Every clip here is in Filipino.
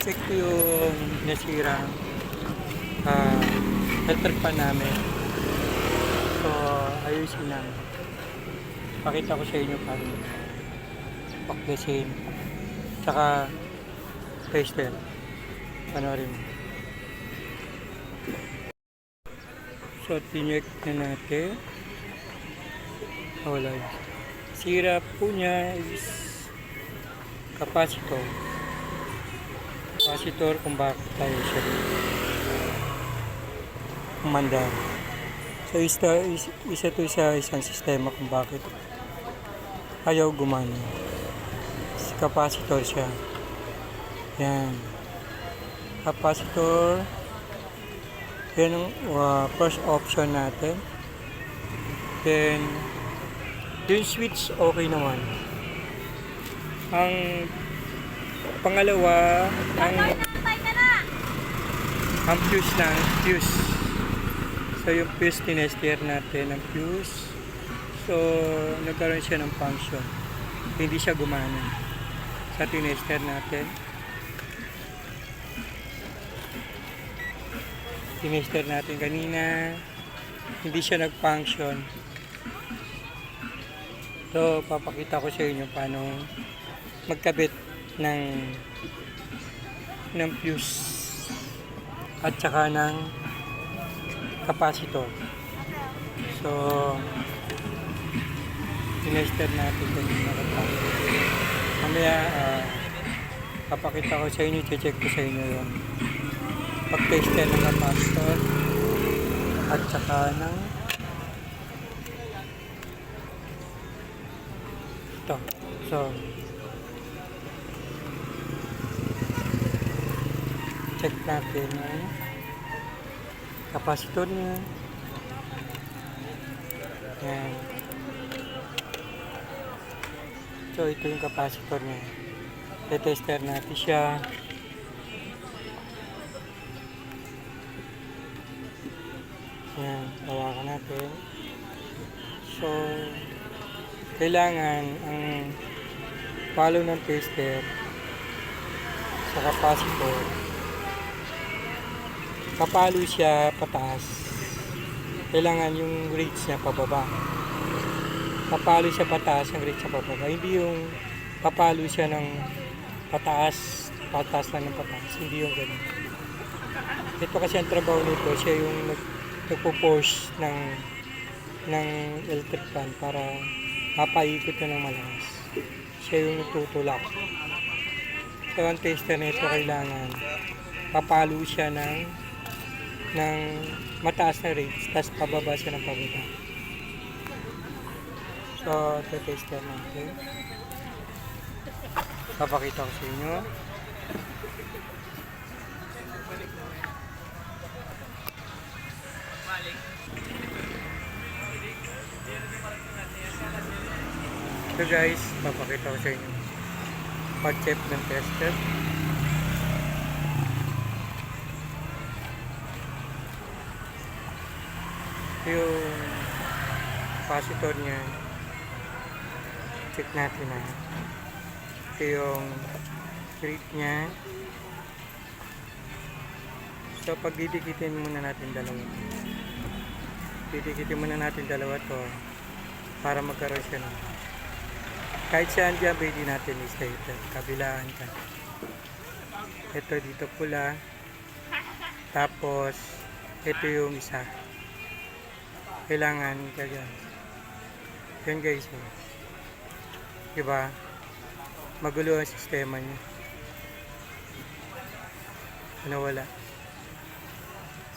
check ko yung nasira uh, filter pan namin. So, ayusin namin. Pakita ko sa inyo paano paklasin. Tsaka tester. Panoorin mo. So, tinyek na natin. Wala yun. Sira po niya is capacitor. Capacitor kung bakit tayo siya kumanda. So, isa to sa isang sistema kung bakit ayaw gumana. Capacitor siya. Yan. Capacitor. Yan ang first option natin. Then, yung switch okay naman. Ang pangalawa, ang fuse lang, fuse. So, yung fuse tinester natin, ang fuse. So, nagkaroon siya ng function. Hindi siya gumana. Sa tinester natin. Tinester natin kanina. Hindi siya nag-function. So, papakita ko sa inyo paano magkabit ng fuse at saka ng capacitor. So, tinester natin kanina. Mamaya, papakita ko sa inyo, check ko sa inyo yung pag-tester ng capacitor at saka ng ito. So, check natin yung capacitor niya. Yan. So, ito yung capacitor niya. Tester natin siya. Yan, hawakan natin. So, kailangan ang follow ng tester sa capacitor. Kapalo siya pataas. Kailangan yung reach niya pababa. Papalo siya pataas, ang reach siya pababa. Hindi yung papalo siya ng pataas lang ng pataas. Hindi yung ganun. Ito kasi ang trabaho nito, siya yung nagpo-push ng electric fan para mapaikot na ng malakas. Siya yung nagtutulak. So, ang tester nito kailangan papalo siya ng mataas na rates, tapos pababa siya ng pababa. So, ito tester natin. Papakita ko sa inyo. So guys, papakita ko sa inyo pag-check ng tester. Yung capacitor niya, check natin na. Ito yung rate niya. So pag didikitin muna natin dalawa. Didikitin muna natin dalawa to para magkaroon siya ng kahit saan dyan, pwede natin i-state. Kabilaan ka. Ito dito pula. Tapos, ito yung isa. Kailangan ka dyan. Yan guys. Diba? Magulo ang sistema niya. Nawala.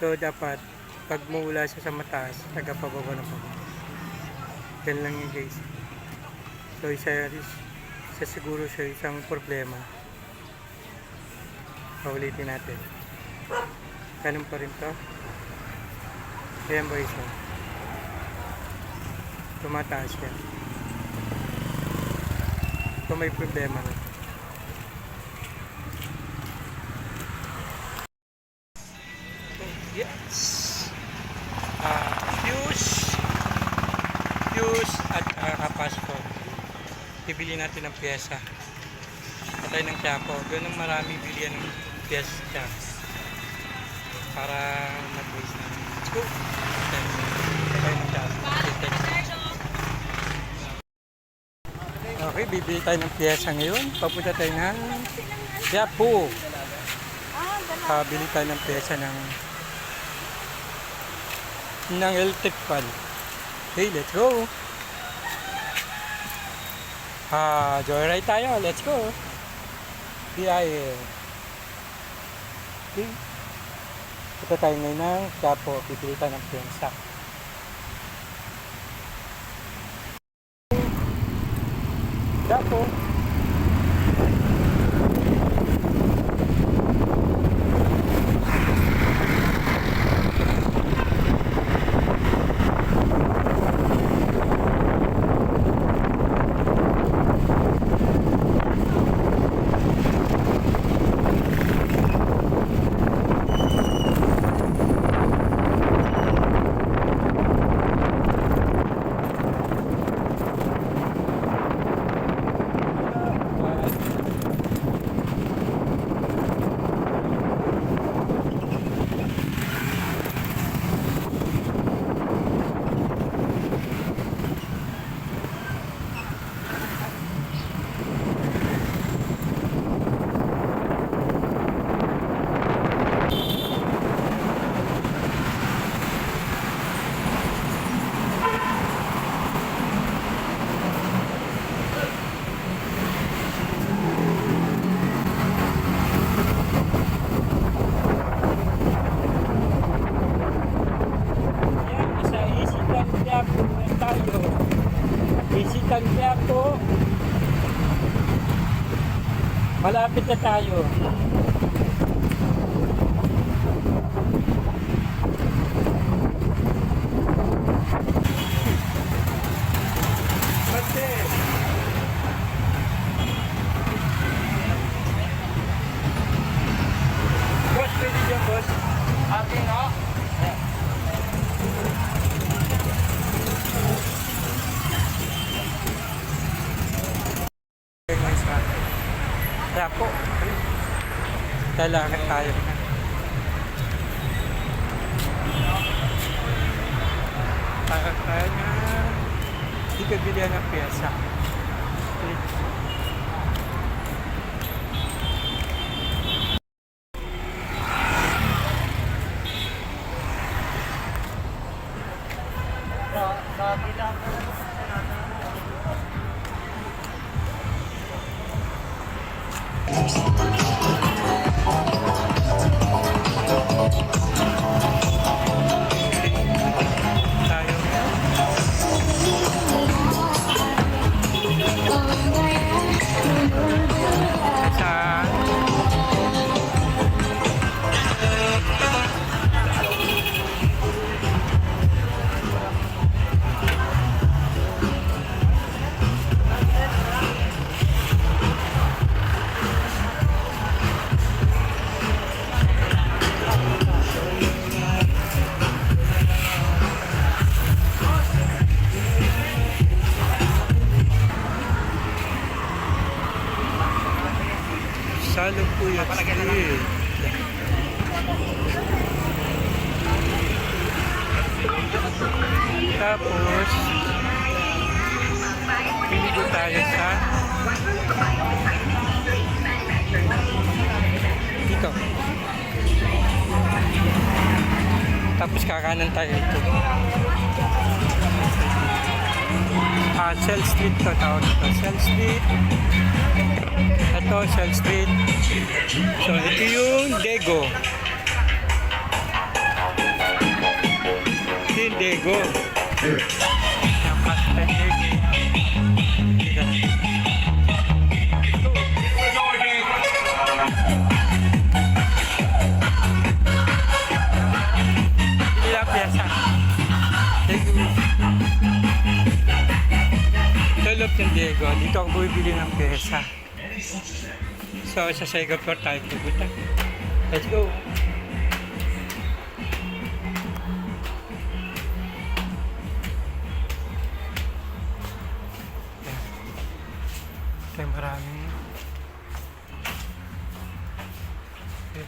So, dapat, pag mula siya sa mataas, tagapababa na pababa. Yan lang yun guys. So, isa siguro siya isang problema. Paulitin natin. Ganun pa rin to. Ayan ba isa? Tumataas siya. So, may problema na. Yes! Fuse at capacitor. Bibili natin ng pyesa. Patay ng Quiapo. Ganun marami bilihan ng piyesta. Para mag-waste na. Let's go! Okay, bibili tayo ng piyesa ngayon. Papunta tayo ng Quiapo. Bili tayo ng piyesa ng electric fan. Okay, let's go! Joyride tayo. Let's go! PIL. Okay. Punta tayo ngayon ng Quiapo. Bibili tayo ng piyesa. Quiapo. Isitan Quiapo. Malapit na tayo. Boss, pwede dyan, boss. Ating, no? Kaya po, lalakad tayo na. Para tayo na hindi ka bilihan ng piyesa. Okay. Salupuyat Street. Tapos piligo tayo sa dito. Tapos kakanan tayo ito. Shell Street to, tawag ito. Shell Street. Ito, Shell Street. So, ito yung Dego. Ito yung Dego. Yung Pasta Dego. Hindi lang piyasa. Dego. Ito loob ng Dego. Dito ako bumibili ng piyesa. So, sa second floor tayo pupunta. Let's go! Ito yung maraming. Okay.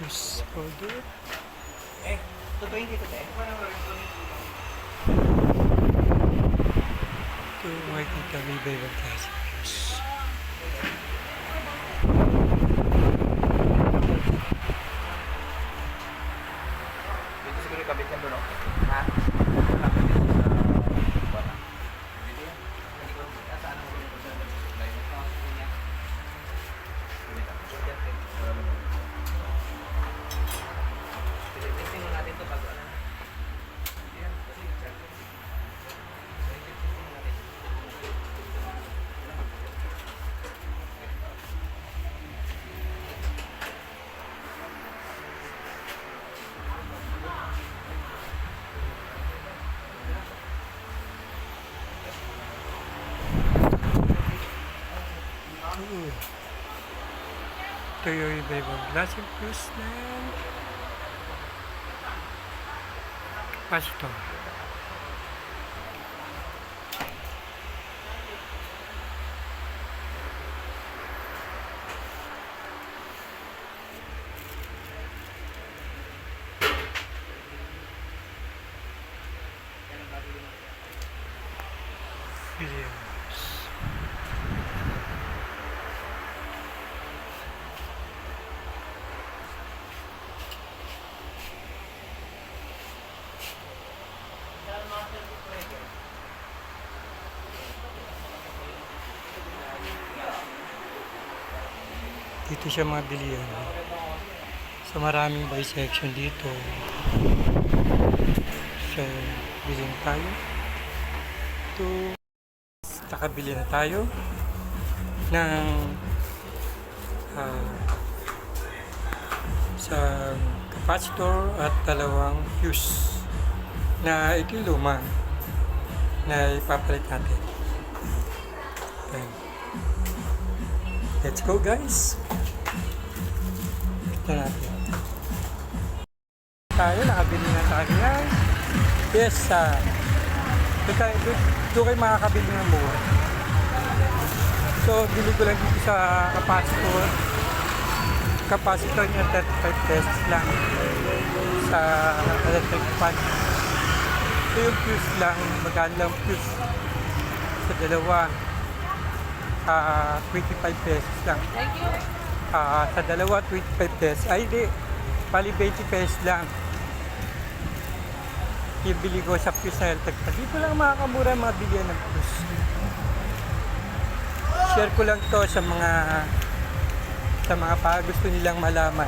views. Although, Tutuin dito, te. ito makikita may iba-ibang klase views. Dito siguro yung kabit niya doon, no? Ha? Kabit dito sa bata. Dito yan. Hindi ko saan mo dito sa supply. Niya. Dito. Dito. Testing mo natin ito bago ano. Yan. Kasi check. Testing mo natin. Ito yung iba-ibang klaseng views ng pastor. Videos. Dito siya mga bilihan. So maraming bisection dito. So, bilhin tayo. Ito, nakabili na tayo ng sa capacitor at dalawang fuse na ito yung luma na ipapalit natin. Ayan. Let's go, guys! Kita natin. Tayo, nakabili na tayo yan. Yes, doon kayo makakabili ng mura. So, bili ko lang dito sa capacitor. Capacitor niya 35 pesos lang sa electric fan. Ito yung fuse lang, magkano lang fuse sa dalawa. 25 pesos lang. Thank you. Sa dalawa, 25 pesos. Ay, di. Pali 20 pesos lang. Ibili ko sa fuse na electric fan. Dito lang makakamura mga bilihan ng fuse. Share ko lang to sa mga gusto nilang malaman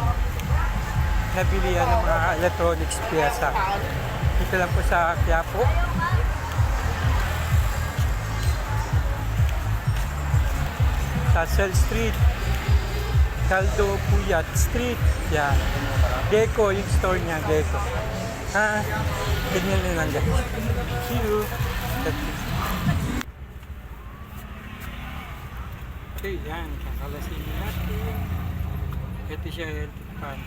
na bilihan ng mga electronics piyasa. Dito lang po sa Quiapo. Sa Cell Street, Caldo Puyat Street. Yan. Deco yung store niya, Deco. Ganyan na lang guys. See you. Okay, yan. Kakalasin natin. Ito siya electric fan.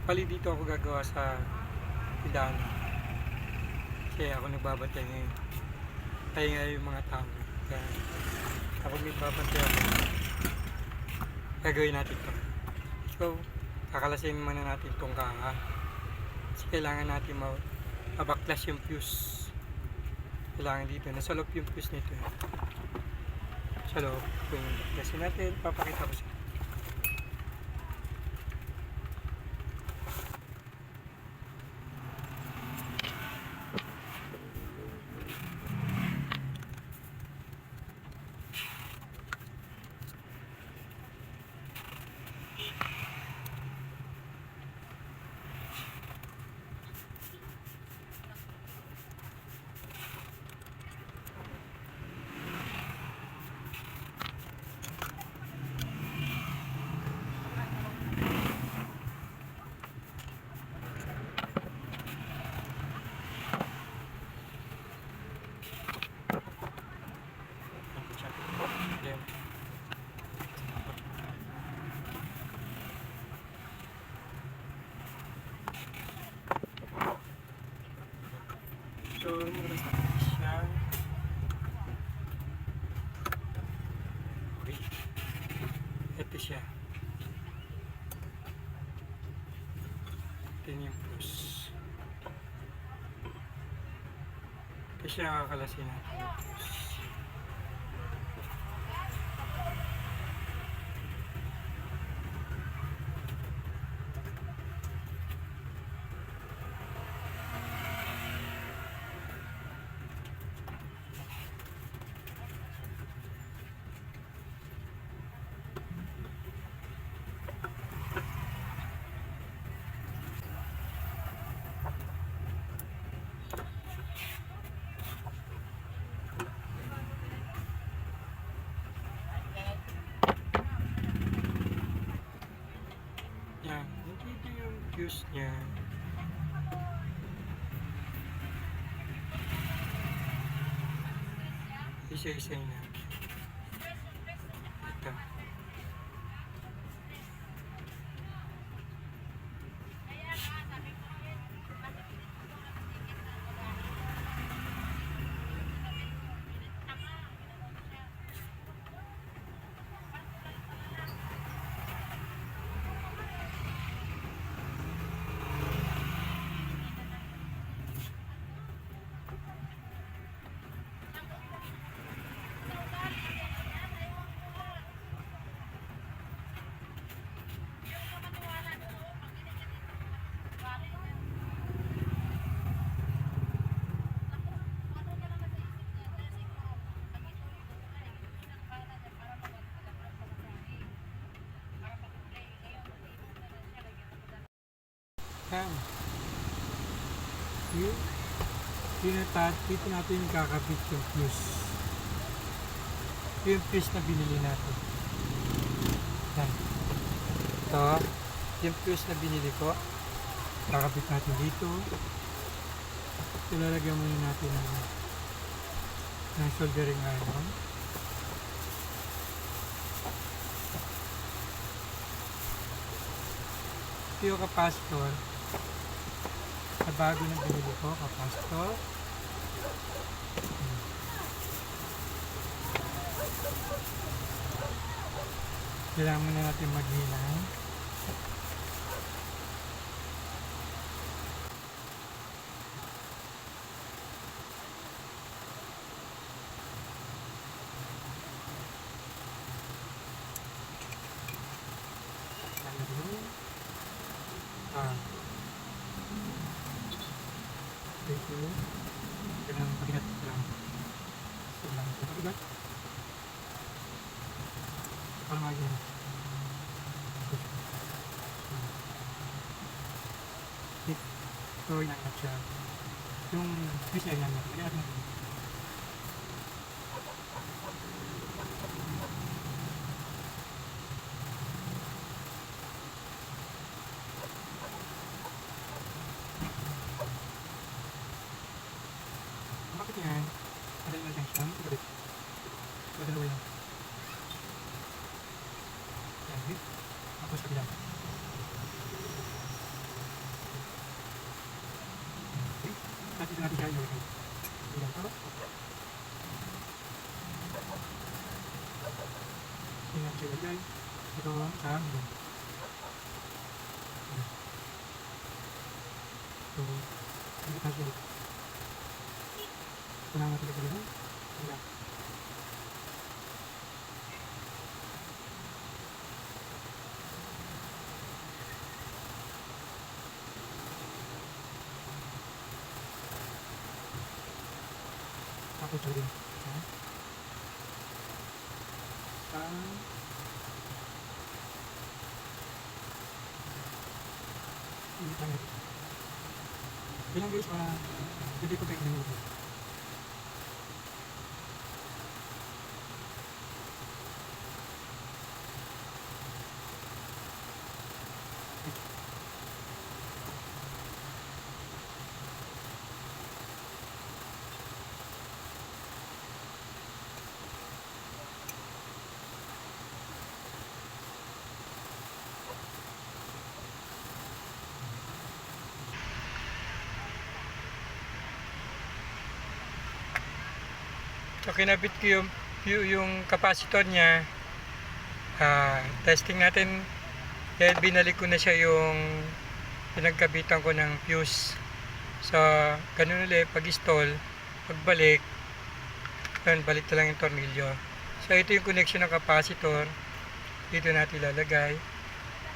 Pali dito ako gagawa sa tindahan. Kasi ako nagbabantay ngayon. Kaya nga yung mga tao. Kaya kapag nagbabantay ako, gagawin natin ito. So, kakalasin muna natin itong kanga. Kasi kailangan natin mabaklas yung fuse. Kailangan dito. Nasa loob yung fuse nito. Sa loob. Kung baklasin natin, papakita ko siya. So, siya. Okay. Ito siya. natin yung fuse. Kasi nakakalasin natin yung fuse. Yan, nandito yung fuse niya. Isa-isa na. Ito. Yan. Dito natin kakabit yung fuse. Yung fuse na binili natin. Yan. Ito. Yung fuse na binili ko. Kakabit natin dito. Ilalagyan muna natin ng soldering iron. Ito yung capacitor. Sa bago na binili ko, capacitor. Kailangan muna natin maghinay. Ito. Kailangan pagigat lang. Kailangan ito pagigat. Para magiging. Ito yung nangat siya. Yung fish ay nangat. Kaya natin natin. Bakit yan? Madali lang siya. Madali. Madali lang. Yan. Tapos kabila. Natin natin siya ilagay. Ilan ito. Ilan siya ilagay. Ito sa ilan. So, hindi tayo siya. Kailangan natin ilagay dito. Ilan. Tapos lagi. Hindi tayo. Bilang guys, hindi ko kayo nito. So kinabit ko yung capacitor niya. Testing natin. Dahil binalik ko na siya yung pinagkabitan ko ng fuse. So, ganun ulit, pag-install, pagbalik, yun, balik na lang yung tornilyo. So, ito yung connection ng capacitor. Dito natin ilalagay.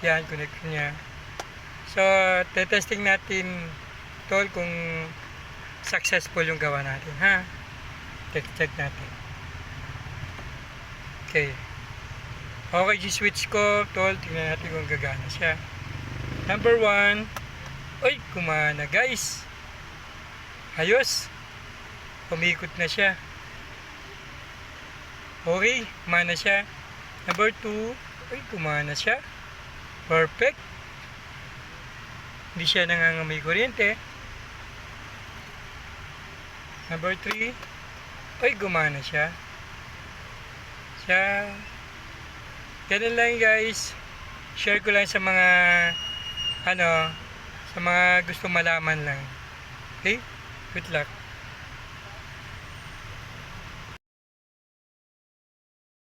Yan, connection niya. So, testing natin, tol, kung successful yung gawa natin, ha? Check natin. Okay. Okay, G-switch ko, tol, tingnan natin kung gagana siya. Number 1. Uy, kumana, guys. Ayos. Umikot na siya. Okay, kumana siya. Number 2. Uy, kumana siya. Perfect. Hindi siya nangangamoy kuryente. Number 3. Uy, gumana siya. Ganun lang, guys. Share ko lang sa mga sa mga gusto malaman lang. Okay? Good luck.